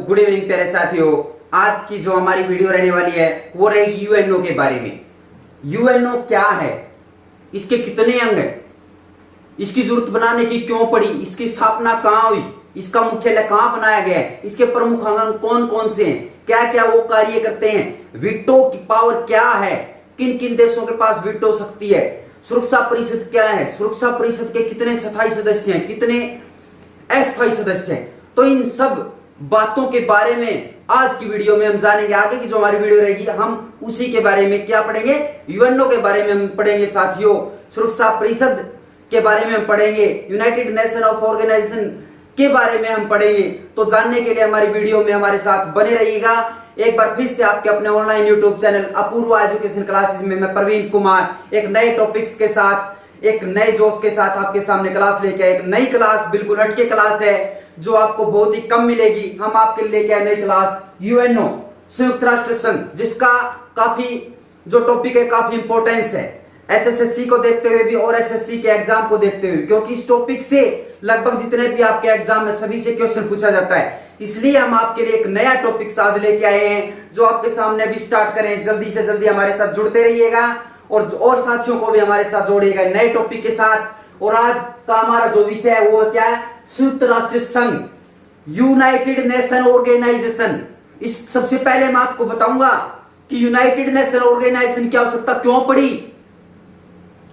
Good evening प्यारे साथियों। आज की जो हमारी वीडियो रहने वाली है वो रहेगी यूएनओ के बारे में। यूएनओ क्या है, इसके कितने अंग हैं, इसकी जरूरत बनाने की क्यों पड़ी, इसकी स्थापना कहां हुई, इसका मुख्यालय कहां बनाया गया है, इसके प्रमुख अंग कौन कौन से हैं, क्या क्या वो कार्य करते हैं, वीटो की पावर क्या है, किन किन देशों के पास वीटो शक्ति है, सुरक्षा परिषद क्या है, सुरक्षा परिषद के कितने स्थायी सदस्य हैं, कितने अस्थायी सदस्य हैं। तो इन सब बातों के बारे में आज की वीडियो में हम जानेंगे। आगे की जो हमारी वीडियो रहेगी हम उसी के बारे में क्या पढ़ेंगे, यूएनओ के बारे में हम पढ़ेंगे साथियों, सुरक्षा परिषद के बारे में हम पढ़ेंगे, यूनाइटेड नेशन ऑफ ऑर्गेनाइजेशन के बारे में हम पढ़ेंगे। तो जानने के लिए हमारी वीडियो में हमारे साथ बने रहिएगा। एक बार फिर से आपके अपने online YouTube channel Apoorva education classes में मैं प्रवीण कुमार एक नए टॉपिक्स के साथ, एक नए जोश के साथ आपके सामने क्लास लेके आए। एक नई क्लास, बिल्कुल हटके क्लास है जो आपको बहुत ही कम मिलेगी। हम आपके लिए लेके आए नई क्लास यूएनओ, संयुक्त राष्ट्र संघ, जिसका काफी जो टॉपिक है काफी इंपॉर्टेंस है एचएसएससी को देखते हुए भी और एसएससी के एग्जाम को देखते हुए, क्योंकि इस टॉपिक से लगभग जितने भी आपके एग्जाम में सभी से क्वेश्चन पूछा जाता है। इसलिए हम आपके लिए एक नया टॉपिक आज लेके आए हैं जो आपके सामने अभी स्टार्ट करें। जल्दी से जल्दी हमारे साथ जुड़ते रहिएगा और साथियों को भी हमारे साथ जोड़िएगा नए टॉपिक के साथ। और आज का हमारा जो विषय है वो क्या है, संयुक्त राष्ट्र संघ, यूनाइटेड नेशन ऑर्गेनाइजेशन। इस सबसे पहले मैं आपको बताऊंगा कि यूनाइटेड नेशन ऑर्गेनाइजेशन की आवश्यकता क्यों पड़ी,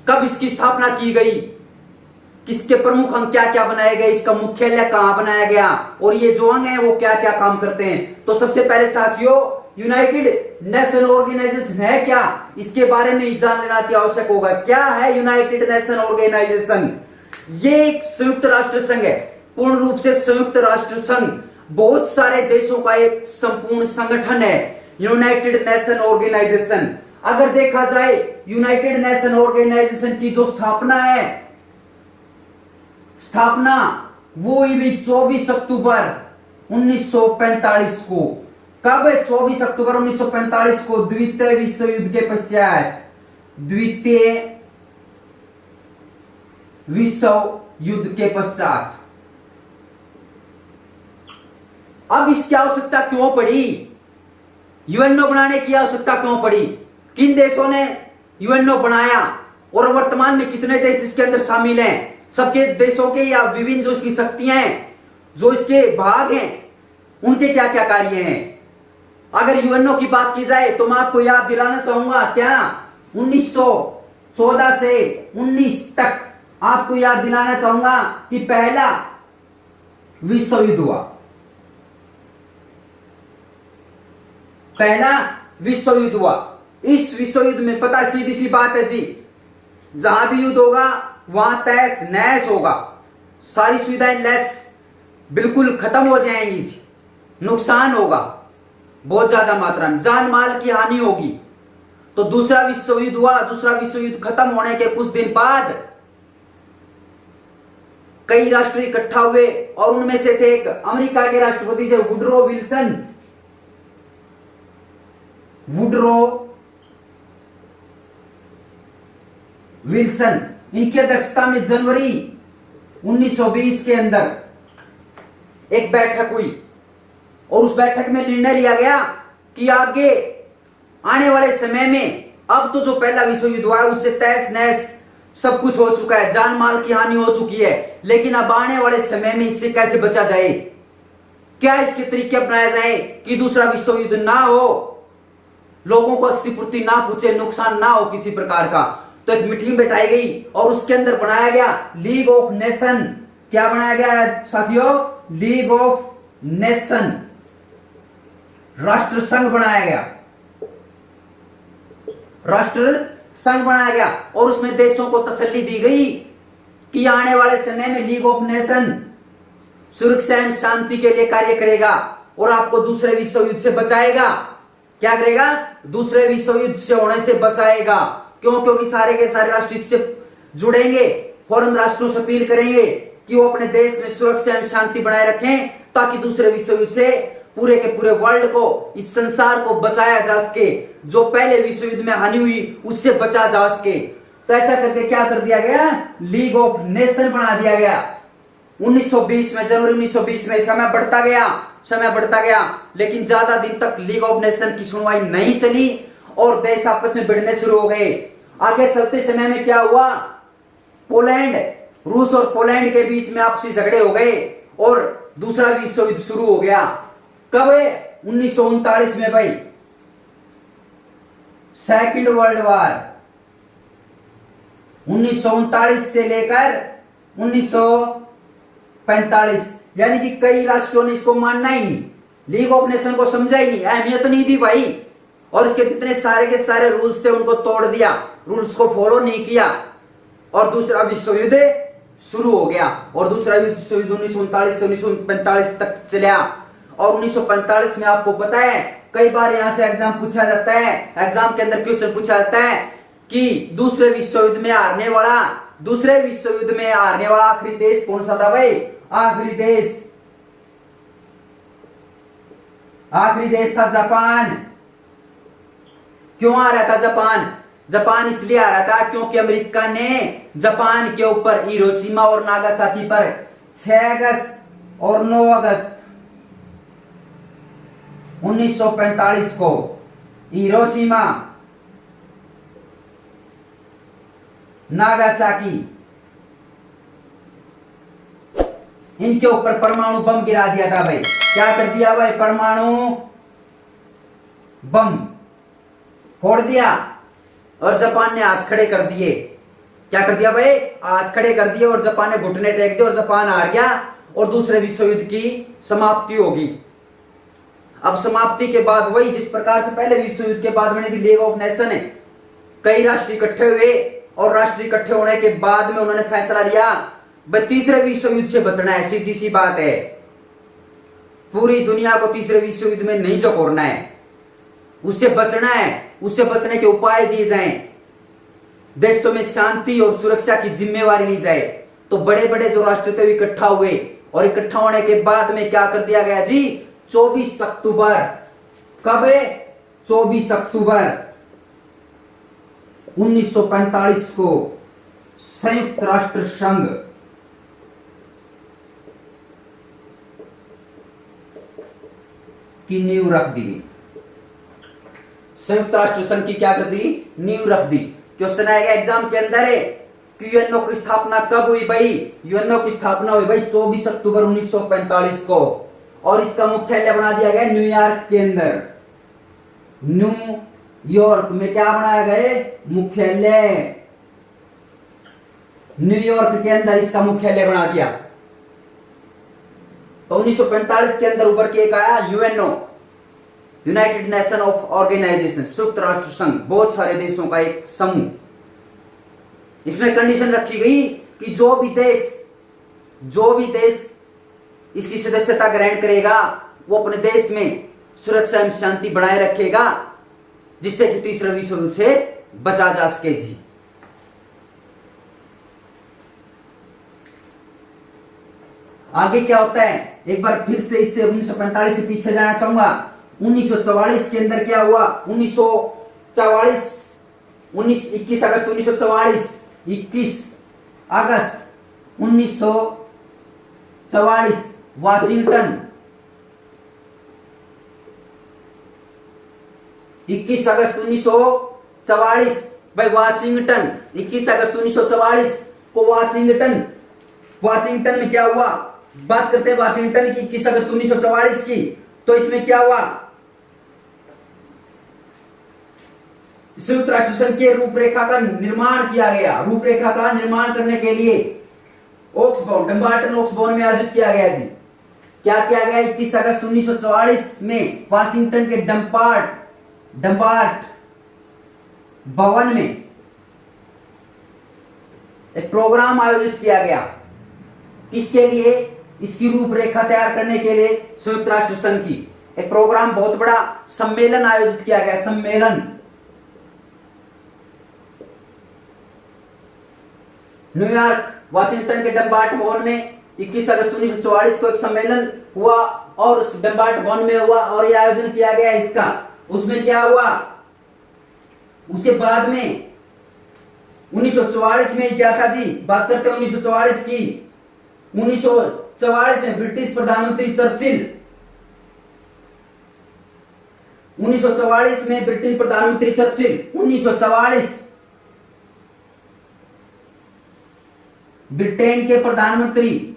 कब इसकी स्थापना की गई, किसके प्रमुख अंग क्या क्या बनाए गए, इसका मुख्यालय कहां बनाया गया और ये जो अंग है वो क्या क्या काम करते हैं। तो सबसे पहले साथियों, यूनाइटेड नेशन ऑर्गेनाइजेशन है क्या, इसके बारे में जान लेना अति आवश्यक होगा। क्या है यूनाइटेड नेशन ऑर्गेनाइजेशन? ये एक संयुक्त राष्ट्र संघ है, पूर्ण रूप से संयुक्त राष्ट्र संघ, बहुत सारे देशों का एक संपूर्ण संगठन है यूनाइटेड नेशन ऑर्गेनाइजेशन। अगर देखा जाए यूनाइटेड नेशन ऑर्गेनाइजेशन की जो स्थापना है, स्थापना वो हुई 24 अक्टूबर 1945 को। कब है? 24 अक्टूबर 1945 को, द्वितीय विश्व युद्ध के पश्चात, द्वितीय विश्व युद्ध के पश्चात। अब इसकी आवश्यकता क्यों पड़ी, यूएनओ बनाने की आवश्यकता क्यों पड़ी, किन देशों ने यूएनओ बनाया और वर्तमान में कितने देश इसके अंदर शामिल हैं, सबके देशों के या विभिन्न जो इसकी शक्तियां हैं, जो इसके भाग हैं, उनके क्या क्या कार्य हैं। अगर यूएनओ की बात की जाए तो मैं आपको याद दिलाना चाहूंगा क्या, 1914 से 19 तक आपको याद दिलाना चाहूंगा कि पहला विश्व युद्ध हुआ। पहला विश्व युद्ध हुआ। इस विश्व युद्ध में पता सीधी सी बात है जी, जहां भी युद्ध होगा वहां तहस नहस होगा, सारी सुविधाएं लेस बिल्कुल खत्म हो जाएंगी जी, नुकसान होगा बहुत ज्यादा मात्रा में, जान माल की हानि होगी। तो दूसरा विश्व युद्ध हुआ। दूसरा विश्व युद्ध खत्म होने के कुछ दिन बाद कई राष्ट्र इकट्ठा हुए और उनमें से थे एक अमेरिका के राष्ट्रपति थे वुडरो विल्सन। इनकी अध्यक्षता में जनवरी 1920 के अंदर एक बैठक हुई और उस बैठक में निर्णय लिया गया कि आगे आने वाले समय में, अब तो जो पहला विश्व युद्ध हुआ है उससे तहस नहस सब कुछ हो चुका है, जान माल की हानि हो चुकी है, लेकिन अब आने वाले समय में इससे कैसे बचा जाए, क्या इसके तरीके अपनाए जाए कि दूसरा विश्व युद्ध ना हो, लोगों को क्षतिपूर्ति ना पूछे, नुकसान ना हो किसी प्रकार का। तो एक मीटिंग बैठाई गई और उसके अंदर बनाया गया लीग ऑफ नेशन। क्या बनाया गया साथियों? लीग ऑफ नेशन, राष्ट्र संघ बनाया गया, राष्ट्र संघ बनाया गया और उसमें देशों को तसल्ली दी गई कि आने वाले समय में लीग ऑफ नेशन सुरक्षा एवं शांति के लिए कार्य करेगा और आपको दूसरे विश्व युद्ध से बचाएगा। क्या करेगा? दूसरे विश्व युद्ध से होने से बचाएगा। क्यों? क्योंकि सारे के सारे राष्ट्र इससे जुड़ेंगे, फॉरेन राष्ट्रों से अपील करेंगे कि वो अपने देश में सुरक्षा एवं शांति बनाए रखें ताकि दूसरे विश्व युद्ध से पूरे के पूरे वर्ल्ड को, इस संसार को बचाया जा सके, जो पहले विश्व युद्ध में हानि हुई उससे बचा जा सके। तो ऐसा करके क्या कर दिया गया, लीग ऑफ नेशन बना दिया गया। 1920 में, जनवरी 1920 में समय बढ़ता गया समय बढ़ता गया, लेकिन ज्यादा दिन तक लीग ऑफ नेशन की सुनवाई नहीं चली और देश आपस में भिड़ने शुरू हो गए। आगे चलते समय में क्या हुआ, पोलैंड, रूस और पोलैंड के बीच में आपसी झगड़े हो गए और दूसरा विश्व युद्ध शुरू हो गया। कब? 1939 में भाई, सेकंड वर्ल्ड वार। 1939 से लेकर 1945, यानी कि कई राष्ट्रों ने इसको मानना ही नहीं, लीग ऑफ नेशन को समझा ही नहीं, अहमियत नहीं दी भाई, और इसके जितने सारे के सारे रूल्स थे उनको तोड़ दिया, रूल्स को फॉलो नहीं किया और दूसरा विश्व युद्ध शुरू हो गया। और दूसरा विश्व युद्ध 1939 से 1945 तक चला। और 1945 में आपको पता है, कई बार यहां से एग्जाम पूछा जाता है, एग्जाम के अंदर क्वेश्चन पूछा जाता है कि दूसरे विश्व युद्ध में हारने वाला आखिरी देश कौन सा था भाई? आखिरी देश था जापान। क्यों आ रहा था जापान? जापान इसलिए आ रहा था क्योंकि अमेरिका ने जापान के ऊपर हिरोशिमा और नागासाकी पर 6 अगस्त और 9 अगस्त 1945 को हिरोशिमा, नागासाकी, इनके ऊपर परमाणु बम गिरा दिया था भाई। क्या कर दिया भाई? परमाणु बम फोड़ दिया और जापान ने हाथ खड़े कर दिए। क्या कर दिया भाई? हाथ खड़े कर दिए और जापान ने घुटने टेक दिए और जापान हार गया और दूसरे विश्व युद्ध की समाप्ति होगी। अब समाप्ति के बाद वही जिस प्रकार से पहले विश्व युद्ध के बाद बनी थी लीग ऑफ नेशन है, कई राष्ट्र इकट्ठे हुए और राष्ट्र इकट्ठे होने के बाद में उन्होंने फैसला लिया भाई तीसरे विश्व युद्ध से बचना है। सीधी सी बात है, पूरी दुनिया को तीसरे विश्व युद्ध में नहीं झकोरना है, उससे बचना है। उससे बचने के उपाय दिए जाएं, देशों में शांति और सुरक्षा की जिम्मेवारी ली जाए। तो बड़े बड़े जो राष्ट्र थे इकट्ठा हुए और इकट्ठा होने के बाद में क्या कर दिया गया जी? 24 अक्टूबर, कब है? 24 अक्टूबर 1945 को संयुक्त राष्ट्र संघ की नींव रख दी। संयुक्त राष्ट्र संघ की क्या कर दी? नींव रख दी। क्वेश्चन आएगा एग्जाम के अंदर है कि यूएनओ की स्थापना कब हुई भाई? यूएनओ की स्थापना हुई भाई 24 अक्टूबर 1945 को और इसका मुख्यालय बना दिया गया न्यूयॉर्क के अंदर। न्यूयॉर्क में क्या बनाया गया? मुख्यालय न्यूयॉर्क के अंदर इसका मुख्यालय बना दिया। तो 1945 के अंदर उभर के एक आया UNO, United Nation of Organisation, संयुक्त राष्ट्र संघ, बहुत सारे देशों का एक समूह। इसमें कंडीशन रखी गई कि जो भी देश इसकी सदस्यता ग्रहण करेगा वो अपने देश में सुरक्षा एवं शांति बनाए रखेगा, जिससे कि तीसरे विश्व युद्ध से बचा जा सके जी। आगे क्या होता है, एक बार फिर से इससे 1945 से पीछे जाना चाहूंगा। 1944 के अंदर क्या हुआ? 21 अगस्त 1944, 21 अगस्त 1944 वाशिंगटन, 21 अगस्त 1944 भाई वाशिंगटन, 21 अगस्त 1944 को वाशिंगटन में क्या हुआ? बात करते हैं वाशिंगटन की 21 अगस्त 1944 की। तो इसमें क्या हुआ? संयुक्त राष्ट्र संघ के रूपरेखा का निर्माण किया गया। रूपरेखा का निर्माण करने के लिए डंबार्टन ऑक्सबोर्न में आयोजित किया गया जी। क्या किया गया? 21 अगस्त 1944 में वाशिंगटन के डंबार्ट भवन में एक प्रोग्राम आयोजित किया गया। किसके लिए? इसकी रूपरेखा तैयार करने के लिए संयुक्त राष्ट्र संघ की एक प्रोग्राम, बहुत बड़ा सम्मेलन आयोजित किया गया। सम्मेलन न्यूयॉर्क, वाशिंगटन के डंबार्ट भवन में 21 अगस्त 1944 को एक सम्मेलन हुआ और उस डंबार्ट भवन में हुआ और यह आयोजन किया गया इसका। उसमें क्या हुआ? उसके बाद में 1944 में क्या था जी? बात करते हैं 1944 की। 1944 में ब्रिटिश प्रधानमंत्री चर्चिल 1944 में ब्रिटेन प्रधानमंत्री चर्चिल, 1944 ब्रिटेन के प्रधानमंत्री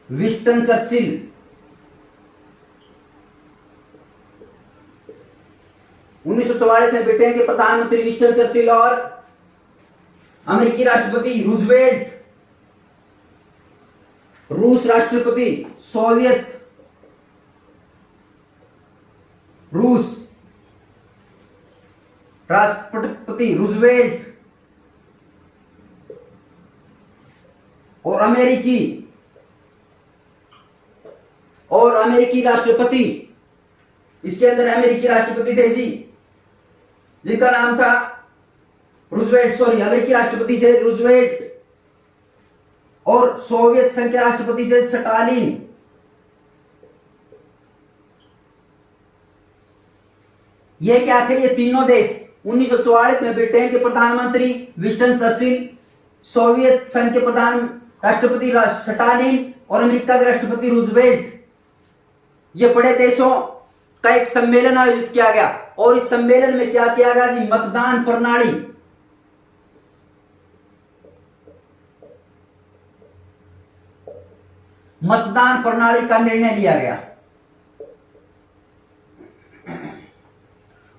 विंस्टन चर्चिल, 1944 में ब्रिटेन के प्रधानमंत्री विंस्टन चर्चिल और अमेरिकी राष्ट्रपति रूजवेल्ट, रूस राष्ट्रपति, सोवियत रूस राष्ट्रपति रूजवेल्ट और अमेरिकी राष्ट्रपति, इसके अंदर अमेरिकी राष्ट्रपति थे जी जिनका नाम था रूजवेल्ट, अमेरिकी राष्ट्रपति थे रूजवेल्ट और सोवियत संघ के राष्ट्रपति थे स्टालिन। ये क्या थे? ये तीनों देश 1944 में ब्रिटेन के प्रधानमंत्री विंस्टन चर्चिल, सोवियत संघ के प्रधान राष्ट्रपति स्टालिन और अमेरिका के राष्ट्रपति रूजवेल्ट, ये बड़े देशों का एक सम्मेलन आयोजित किया गया। और इस सम्मेलन में क्या किया गया जी? मतदान प्रणाली, मतदान प्रणाली का निर्णय लिया गया।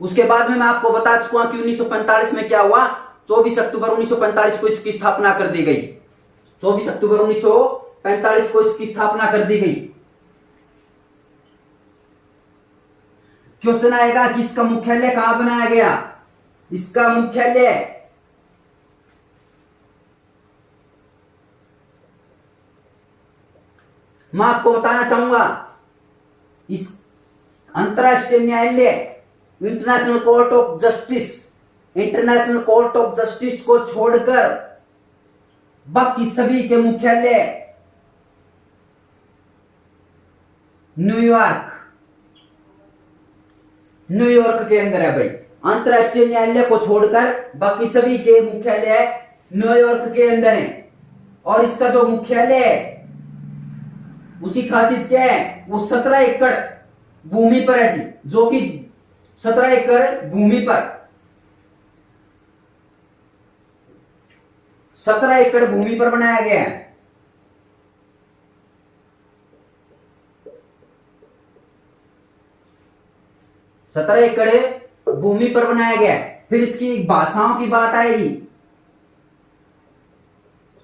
उसके बाद में मैं आपको बता चुका हूं कि 1945 में क्या हुआ। 24 अक्टूबर 1945 को इसकी स्थापना कर दी गई। 24 अक्टूबर 1945 को इसकी स्थापना कर दी गई। क्वेश्चन आएगा कि इसका मुख्यालय कहां बनाया गया? इसका मुख्यालय मैं आपको बताना चाहूंगा, इस अंतरराष्ट्रीय न्यायालय इंटरनेशनल कोर्ट ऑफ जस्टिस को छोड़कर बाकी सभी के मुख्यालय न्यूयॉर्क के अंदर है भाई। अंतरराष्ट्रीय न्यायालय को छोड़कर बाकी सभी के मुख्यालय न्यूयॉर्क के अंदर हैं। और इसका जो मुख्यालय है उसकी खासियत क्या है? वो 17 एकड़ भूमि पर है जी, जो कि 17 एकड़ भूमि पर 17 एकड़ भूमि पर बनाया गया है। सत्रह एकड़ भूमि पर बनाया गया है। फिर इसकी भाषाओं की बात आएगी।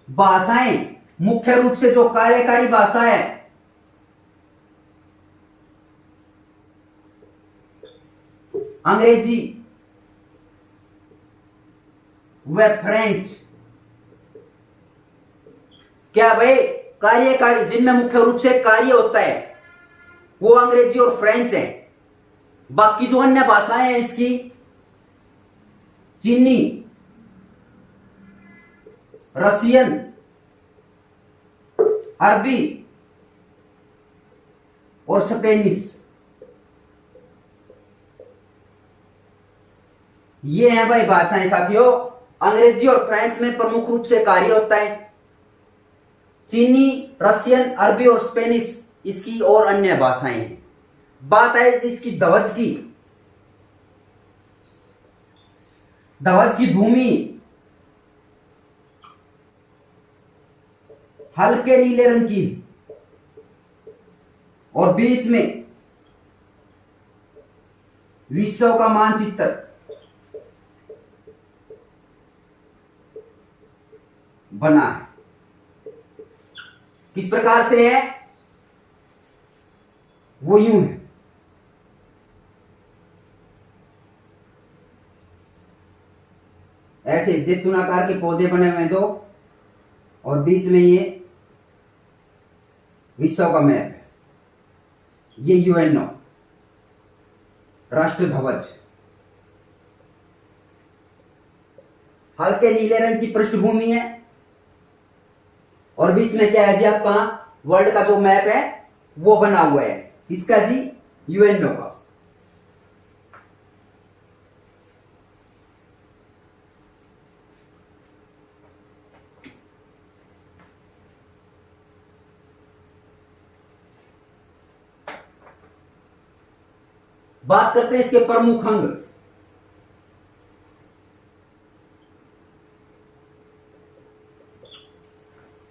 भाषाएं मुख्य रूप से जो कार्यकारी भाषा है अंग्रेजी व फ्रेंच। क्या भाई? कार्यकारी, जिनमें मुख्य रूप से कार्य होता है वो अंग्रेजी और फ्रेंच है। बाकी जो अन्य भाषाएं हैं इसकी चीनी, रशियन, अरबी और स्पेनिश, ये हैं भाई भाषाएं साथियों। अंग्रेजी और फ्रेंच में प्रमुख रूप से कार्य होता है। चीनी, रशियन, अरबी और स्पेनिश इसकी और अन्य भाषाएं हैं। बात है इसकी ध्वज की। ध्वज की भूमि हल्के नीले रंग की और बीच में विश्व का मानचित्र बना है। किस प्रकार से है? वो यूं है। ऐसे जैतूनाकार के पौधे बने हुए हैं दो, और बीच में ये विश्व का मैप है। ये यूएनओ राष्ट्र ध्वज, हल्के नीले रंग की पृष्ठभूमि है और बीच में क्या है जी? आपका वर्ल्ड का जो मैप है वो बना हुआ है। किसका जी? यूएनओ का। बात करते हैं इसके प्रमुख अंग।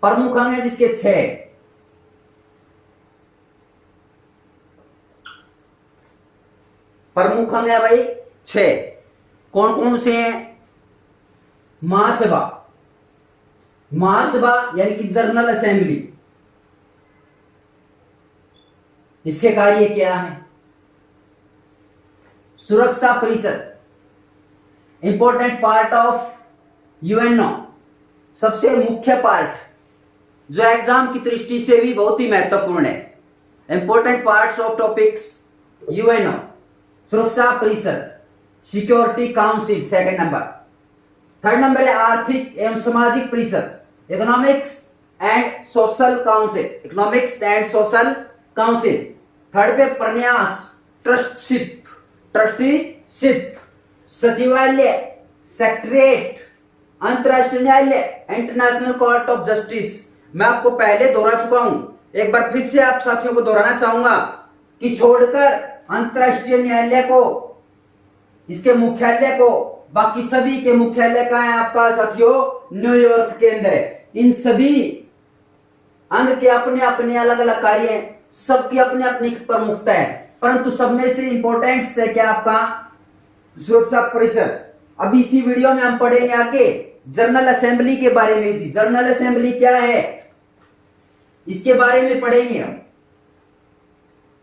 प्रमुख अंग है जिसके 6। प्रमुख अंग है भाई 6। कौन कौन से हैं? महासभा, महासभा यानी कि जनरल असेंबली, इसके कार्य क्या है? सुरक्षा परिषद, इंपॉर्टेंट पार्ट ऑफ यूएनओ, सबसे मुख्य पार्ट जो एग्जाम की दृष्टि से भी बहुत ही महत्वपूर्ण है। Important parts of topics UNO, सुरक्षा परिषद, security council second number. Third number है आर्थिक एवं सामाजिक परिषद, economics and social council, economics and social council. Third पे प्रन्यास, ट्रस्टशिप, ट्रस्टीशिप, सचिवालय, सेक्रेटरीट, अंतरराष्ट्रीय न्यायालय, इंटरनेशनल कोर्ट ऑफ जस्टिस। मैं आपको पहले दोहरा चुका हूं, एक बार फिर से आप साथियों को दोहराना चाहूंगा कि छोड़कर अंतरराष्ट्रीय न्यायालय को, इसके मुख्यालय को, बाकी सभी के मुख्यालय का है आपका साथियों न्यूयॉर्क के अंदर है। इन सभी अंग के अपने अपने अलग अलग कार्य हैं, सबकी अपनी अपनी प्रमुखता है, परंतु सब में से इंपॉर्टेंट है क्या आपका सुरक्षा परिषद। अब इसी वीडियो में हम पढ़ेंगे आगे जनरल असेंबली के बारे में। जी जनरल असेंबली क्या है इसके बारे में पढ़ेंगे हम।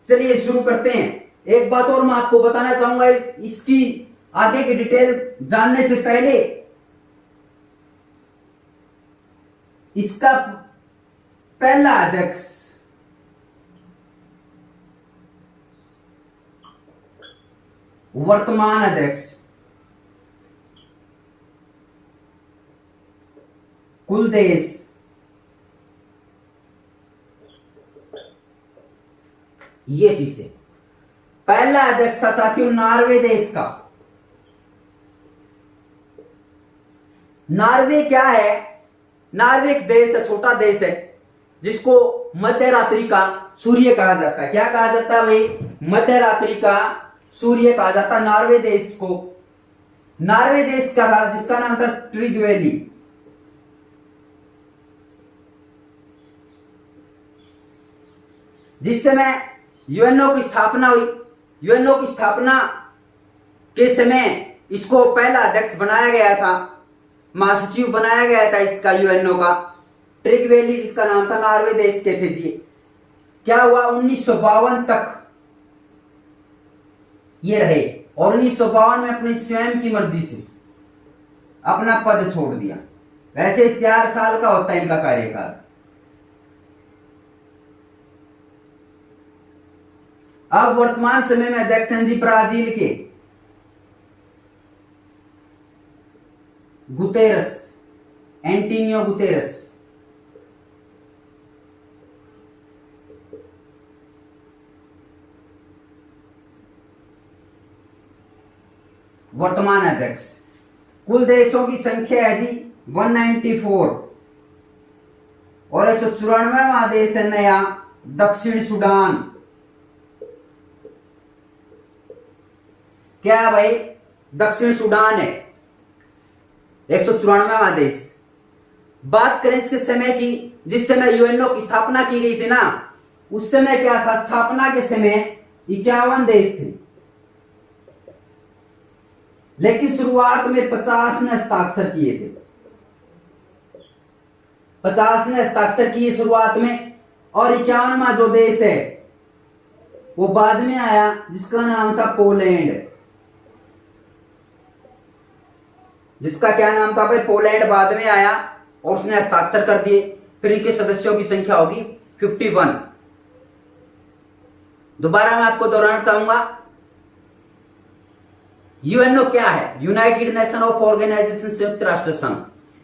चलिए शुरू करते हैं। एक बात और मैं आपको बताना चाहूंगा, इसकी आगे की डिटेल जानने से पहले इसका पहला अध्यक्ष वर्तमान अध्यक्ष कुल देश, ये चीजें। पहला अध्यक्ष था साथियों नॉर्वे देश का। नॉर्वे क्या है? नॉर्वे एक देश है, छोटा देश है, जिसको मध्य रात्रि का सूर्य कहा जाता है। क्या कहा जाता है भाई? मध्य रात्रि का सूर्य कहा जाता है नॉर्वे देश को। नॉर्वे देश का था जिसका नाम था ट्रिग वैली। जिस समय यूएनओ की स्थापना हुई, यूएनओ की स्थापना के समय इसको पहला अध्यक्ष बनाया गया था, महासचिव बनाया गया था इसका यूएनओ का ट्रिग वैली, जिसका नाम था नॉर्वे देश के थे जी। क्या हुआ 1952 तक ये रहे और 1952 में अपनी स्वयं की मर्जी से अपना पद छोड़ दिया। वैसे 4 साल का होता है इनका कार्यकाल। अब वर्तमान समय में अध्यक्ष हैं जी ब्राजील के गुतेरस, एंटोनियो गुतेरस। वर्तमान अध्यक्ष। कुल देशों की संख्या है जी 194 और 194वां देश है नया दक्षिण सूडान। क्या है भाई? दक्षिण सूडान है 194वां देश। बात करें इसके समय की, जिस समय यूएनओ की स्थापना की गई थी ना, उस समय क्या था? स्थापना के समय 51 देश थे, लेकिन शुरुआत में 50 ने हस्ताक्षर किए थे। 50 ने हस्ताक्षर किए शुरुआत में, और 51वां जो देश है वो बाद में आया, जिसका नाम था पोलैंड। जिसका क्या नाम था भाई? पोलैंड बाद में आया और उसने हस्ताक्षर कर दिए। फिर इनके सदस्यों की संख्या होगी 51। दोबारा मैं आपको दोहराना चाहूंगा, यूएनओ क्या है? यूनाइटेड नेशन ऑफ ऑर्गेनाइजेशन, संयुक्त राष्ट्र संघ।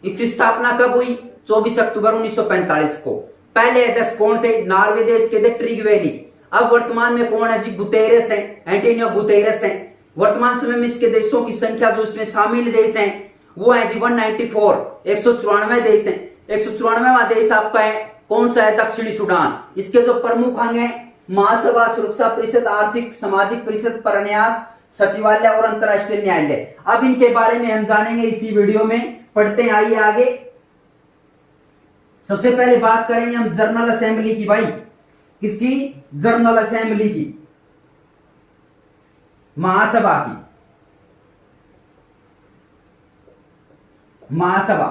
इसकी स्थापना कब हुई? 24 अक्टूबर 1945 को। पहले अध्यक्ष कौन थे? नॉर्वे देश के थे ट्रिग वैली। अब वर्तमान में कौन है जी? गुतेरस है, एंटोनियो गुतेरस है। वर्तमान समय में इसके देशों की संख्या जो इसमें शामिल देश हैं वो है जी 194, 194 देश हैं। 194वां देश आपका है कौन सा है? दक्षिणी सूडान। इसके जो प्रमुख अंग हैं महासभा, सुरक्षा परिषद, आर्थिक सामाजिक परिषद, परन्यास, सचिवालय और अंतरराष्ट्रीय न्यायालय। अब इनके बारे में हम जानेंगे इसी वीडियो में। पढ़ते हैं, आइए आगे। सबसे पहले बात करेंगे हम जनरल असेंबली की। भाई किसकी? जनरल असेंबली की, महासभा की। महासभा,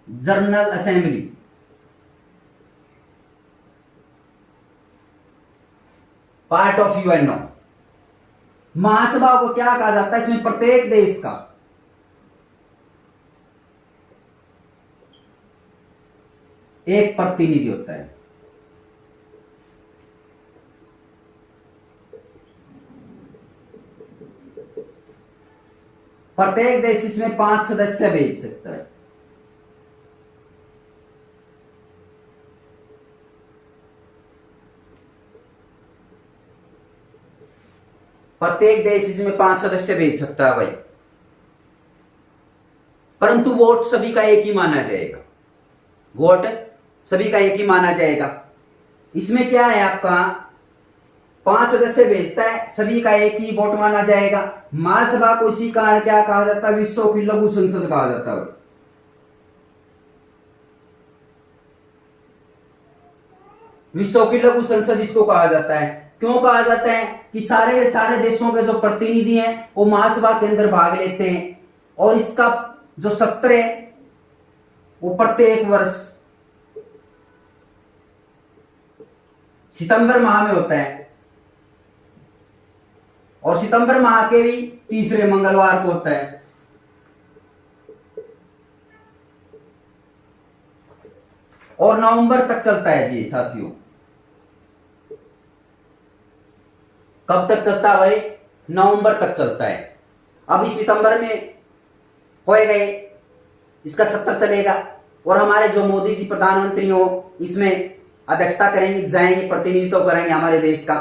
general assembly, part of UNO. महासभा को क्या कहा जाता है? इसमें प्रत्येक देश का एक प्रतिनिधि होता है। प्रत्येक देश इसमें 5 सदस्य भेज सकता है। प्रत्येक देश इसमें 5 सदस्य भेज सकता है भाई, परंतु वोट सभी का एक ही माना जाएगा। वोट सभी का एक ही माना जाएगा। इसमें क्या है आपका? 5 सदस्य भेजता है, सभी का एक ही वोट माना जाएगा। महासभा को इसी कारण क्या कहा जाता है? विश्व की लघु संसद कहा जाता है। विश्व की लघु संसद इसको कहा जाता है। क्यों कहा जाता है? कि सारे देशों के जो प्रतिनिधि हैं वो महासभा के अंदर भाग लेते हैं, और इसका जो सत्र है वो प्रत्येक वर्ष सितंबर माह में होता है, और सितंबर माह के भी तीसरे मंगलवार को होता है। और नवंबर तक चलता है जी साथियों। कब तक चलता है भाई? नवंबर तक चलता है। अभी सितंबर में हो गए, इसका सत्र चलेगा, और हमारे जो मोदी जी प्रधानमंत्री हो इसमें अध्यक्षता करेंगे, जाएंगे, प्रतिनिधित्व करेंगे हमारे देश का।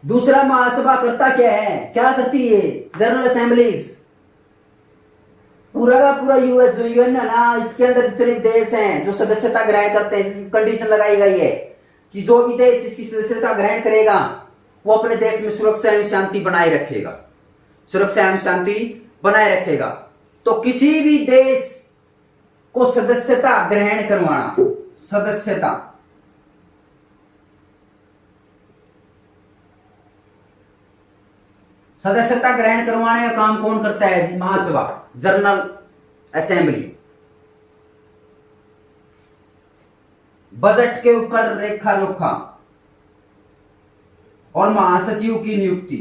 दूसरा, महासभा करता क्या है? क्या करती है? जनरल असेंबलीज, पूरा का पूरा यूएस जो यूएन है ना, इसके अंदर जितने देश हैं जो सदस्यता ग्रहण करते हैं, कंडीशन लगाई गई है कि जो भी देश इसकी सदस्यता ग्रहण करेगा वो अपने देश में सुरक्षा एवं शांति बनाए रखेगा। सुरक्षा एवं शांति बनाए रखेगा। तो किसी भी देश को सदस्यता ग्रहण करवाना, सदस्यता ग्रहण करवाने का काम कौन करता है जी? महासभा, जनरल असेंबली। बजट के ऊपर रेखा जोखा और महासचिव की नियुक्ति।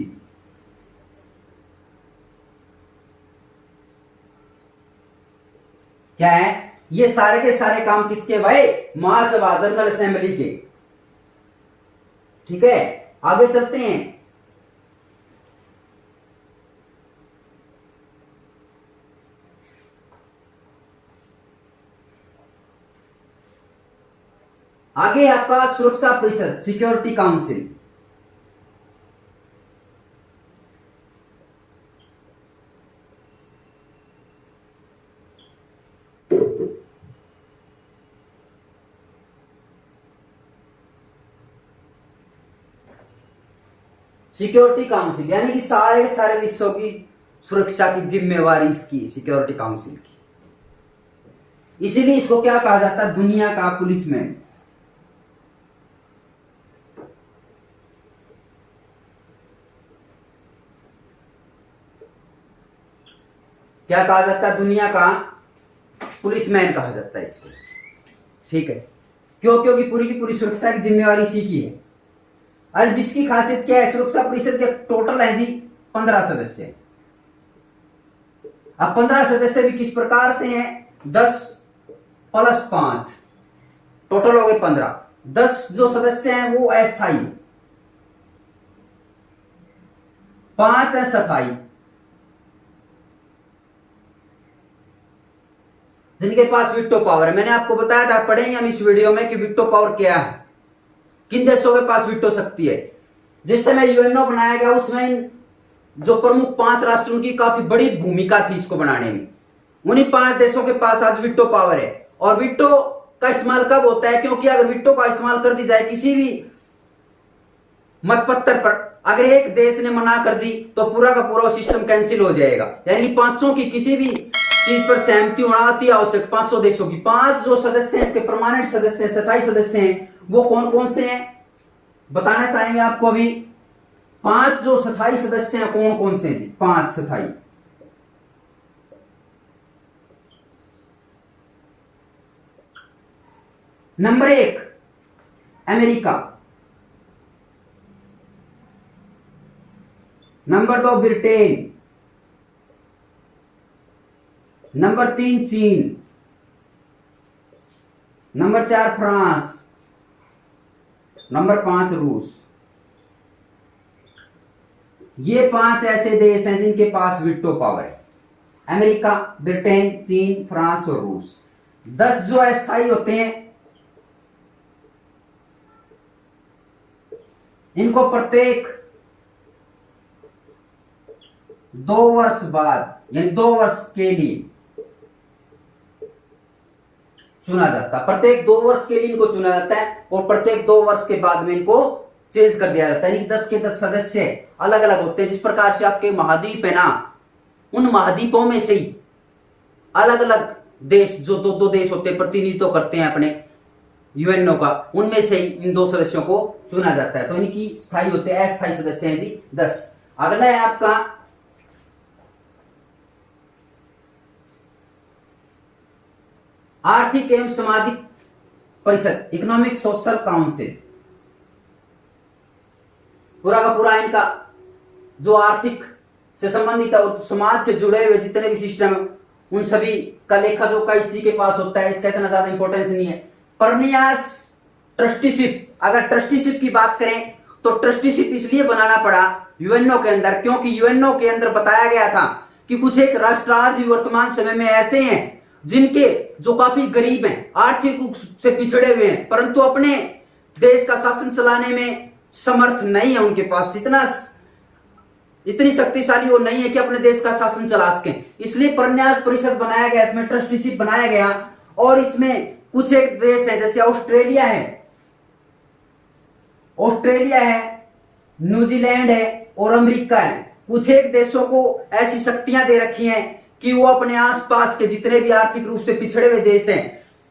क्या है? ये सारे के सारे काम किसके भाई? महासभा, जनरल असेंबली के। ठीक है, आगे चलते हैं। आगे आपका सुरक्षा परिषद, सिक्योरिटी काउंसिल। सिक्योरिटी काउंसिल यानी कि सारे सारे विश्व की सुरक्षा की जिम्मेवारी इसकी, सिक्योरिटी काउंसिल की। इसीलिए इसको क्या कहा जाता है? दुनिया का पुलिसमैन। क्या कहा जाता है? दुनिया का पुलिसमैन कहा जाता है इसको। ठीक है, क्यों? क्योंकि पूरी की पूरी सुरक्षा की जिम्मेवारी इसी की है। आज इसकी खासियत क्या है? सुरक्षा परिषद के टोटल है जी 15 सदस्य। अब 15 सदस्य भी किस प्रकार से हैं? 10 + 5 टोटल हो गए 15। 10 जो सदस्य हैं वो अस्थायी, 5 है स्थायी, जिनके पास विटो पावर है। मैंने आपको बताया था, पढ़ेंगे हम इस वीडियो में कि विटो पावर क्या है, किन देशों के पास विटो शक्ति है। जिस समय यूएनओ बनाया गया उसमें जो प्रमुख 5 राष्ट्र, उनकी काफी बड़ी भूमिका थी इसको बनाने में। उन्हीं 5 देशों के पास आज विटो पावर है। और विटो का इस्तेमाल कब होता है? क्योंकि अगर वीटो का इस्तेमाल कर दी जाए किसी भी मतपत्र पर, अगर एक देश ने मना कर दी तो पूरा का पूरा सिस्टम कैंसिल हो जाएगा। यानी 500 की किसी भी चीज पर सहमति होना अति आवश्यक, 500 देशों की। 5 जो सदस्य हैं इसके परमानेंट सदस्य, 27 सदस्य हैं, वो कौन कौन से हैं बताना चाहेंगे आपको अभी। 5 जो स्थायी सदस्य हैं कौन कौन से जी? 5 स्थायी। Number 1 America, number 2 Britain, number 3 चीन, नंबर 4 फ्रांस, नंबर 5 रूस। ये 5 ऐसे देश हैं जिनके पास वीटो पावर है। अमेरिका, ब्रिटेन, चीन, फ्रांस और रूस। 10 जो अस्थायी होते हैं इनको प्रत्येक 2 वर्ष बाद यानी 2 वर्ष के लिए चुना जाता है। प्रत्येक 2 वर्ष के लिए इनको चुना जाता है और प्रत्येक 2 वर्ष के बाद में इनको चेंज कर दिया जाता है। 10 के 10 सदस्य अलग अलग होते हैं। जिस प्रकार से आपके महाद्वीप है ना, उन महाद्वीपों में से ही अलग अलग देश जो 2-2 देश होते हैं प्रतिनिधित्व करते हैं अपने यूएनओ का, उनमें से ही इन 2 सदस्यों को चुना जाता है। तो इनकी स्थायी होते हैं, अस्थायी सदस्य हैं जी 10। अगला है आपका आर्थिक एवं सामाजिक परिषद, इकोनॉमिक सोशल काउंसिल। पूरा का पूरा इनका जो आर्थिक से संबंधित और समाज से जुड़े हुए जितने भी सिस्टम उन सभी का लेखा जोखा इसी के पास होता है। इसका इतना ज्यादा इंपॉर्टेंस नहीं है। परन्यास ट्रस्टीशिप, अगर ट्रस्टीशिप की बात करें तो ट्रस्टीशिप इसलिए बनाना पड़ा यूएनओ के अंदर क्योंकि यूएनओ के अंदर बताया गया था कि कुछ एक राष्ट्र आज वर्तमान समय में ऐसे हैं जिनके जो काफी गरीब हैं, आर्थिक रूप से पिछड़े हुए हैं, परंतु अपने देश का शासन चलाने में समर्थ नहीं है, उनके पास इतनी शक्तिशाली वो नहीं है कि अपने देश का शासन चला सके। इसलिए परन्यास परिषद बनाया गया, इसमें ट्रस्टीशिप बनाया गया और इसमें कुछ एक देश है जैसे ऑस्ट्रेलिया है, न्यूजीलैंड है और अमेरिका है। कुछ एक देशों को ऐसी शक्तियां दे रखी हैं कि वो अपने आसपास के जितने भी आर्थिक रूप से पिछड़े हुए देश हैं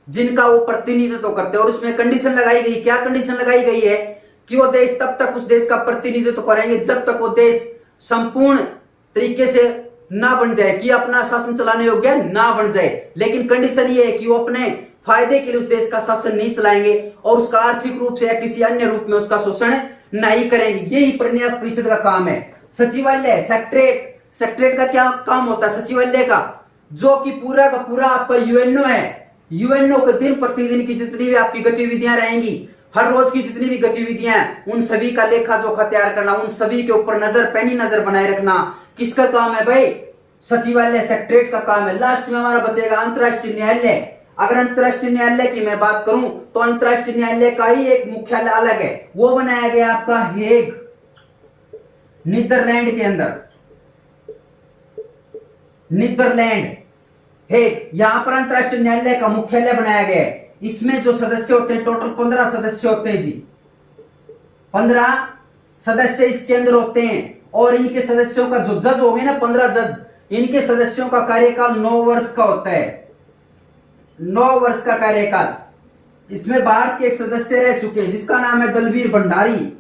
जिनका वो प्रतिनिधित्व करते हैं। और उसमें कंडीशन लगाई गई, क्या कंडीशन लगाई गई है कि वो देश तब तक उस देश का प्रतिनिधित्व करेंगे जब तक वो देश संपूर्ण तरीके से ना बन जाए कि अपना शासन चलाने योग्य ना बन जाए। लेकिन कंडीशन ये है कि वो अपने फायदे के लिए उस देश का शासन नहीं चलाएंगे और उसका आर्थिक रूप से या किसी अन्य रूप में उसका शोषण नहीं करेंगे। यही परन्यास परिषद का काम है। सचिवालय, सेक्रेटरीट का क्या काम होता है सचिवालय का? जो कि पूरा का पूरा आपका यूएनओ है। यूएनओ के दिन प्रतिदिन की जितनी भी आपकी गतिविधियां रहेंगी, हर रोज की जितनी भी गतिविधियां, उन सभी का लेखा जोखा तैयार करना, उन सभी के ऊपर पैनी नजर बनाए रखना किसका काम है भाई? सचिवालय, सेक्रेटरीट का काम है। लास्ट में हमारा बचेगा अंतरराष्ट्रीय न्यायालय। अगर अंतरराष्ट्रीय न्यायालय की मैं बात करूं तो अंतरराष्ट्रीय न्यायालय का ही एक मुख्यालय अलग है, वो बनाया गया आपका हेग, नीदरलैंड के अंदर। नीदरलैंड हेग, यहां पर अंतरराष्ट्रीय न्यायालय का मुख्यालय बनाया गया है। इसमें जो सदस्य होते हैं टोटल 15 सदस्य होते हैं जी, 15 सदस्य इसके अंदर होते हैं। और इनके सदस्यों का जो जज हो गए ना 15 जज, इनके सदस्यों का कार्यकाल 9 वर्ष का होता है। 9 वर्ष का कार्यकाल। इसमें भारत के एक सदस्य रह चुके हैं जिसका नाम है दलवीर भंडारी।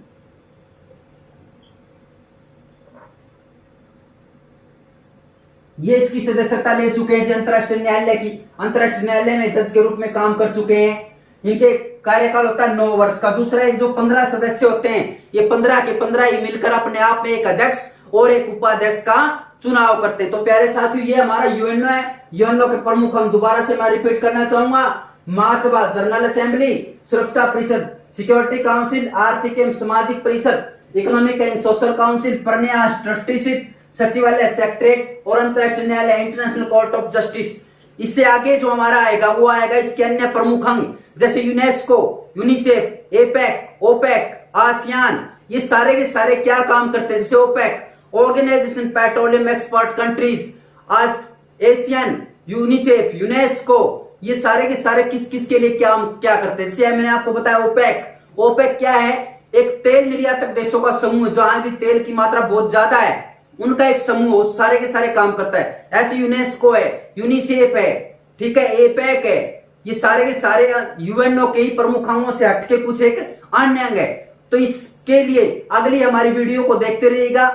ये इसकी सदस्यता ले चुके हैं अंतरराष्ट्रीय न्यायालय की। अंतरराष्ट्रीय न्यायालय में जज के रूप में काम कर चुके हैं। इनके कार्यकाल होता है 9 वर्ष का। दूसरा एक जो 15 सदस्य होते हैं, ये 15 के 15 ही मिलकर अपने आप में एक अध्यक्ष और एक उपाध्यक्ष का चुनाव करते हैं। तो प्यारे साथियों, ये हमारा यूएनओ है। यूएनओ के प्रमुख हम दोबारा से मैं रिपीट करना चाहूंगा: महासभा, जनरल असेंबली, सुरक्षा परिषद, सिक्योरिटी काउंसिल, आर्थिक एवं सामाजिक परिषद, इकोनॉमिक एंड सोशल काउंसिल, परन्यास, ट्रस्टीशिप, सचिवालय, सेक्रेटरीट और अंतरराष्ट्रीय न्यायालय, इंटरनेशनल कोर्ट ऑफ जस्टिस। इससे आगे जो हमारा आएगा वो आएगा इसके अन्य प्रमुख अंग जैसे UNESCO, UNICEF, APEC, OPEC, ASEAN. ये सारे के सारे क्या काम करते हैं? जैसे OPEC, Organisation petroleum expert countries, Asian, UNICEF, UNESCO, ये सारे के सारे किस किस के लिए क्या क्या करते हैं। जैसे मैंने आपको बताया ओपेक। ओपेक क्या है? एक तेल निर्यातक देशों का समूह, जहां भी तेल की मात्रा बहुत ज्यादा है उनका एक समूह सारे के सारे काम करता है। ऐसे यूनेस्को है, यूनिसेफ है, ठीक है, एपेक है, ये सारे के सारे यूएनओ के ही प्रमुख अंगों से हटके कुछ एक अन्य अंग है। तो इसके लिए अगली हमारी वीडियो को देखते रहिएगा।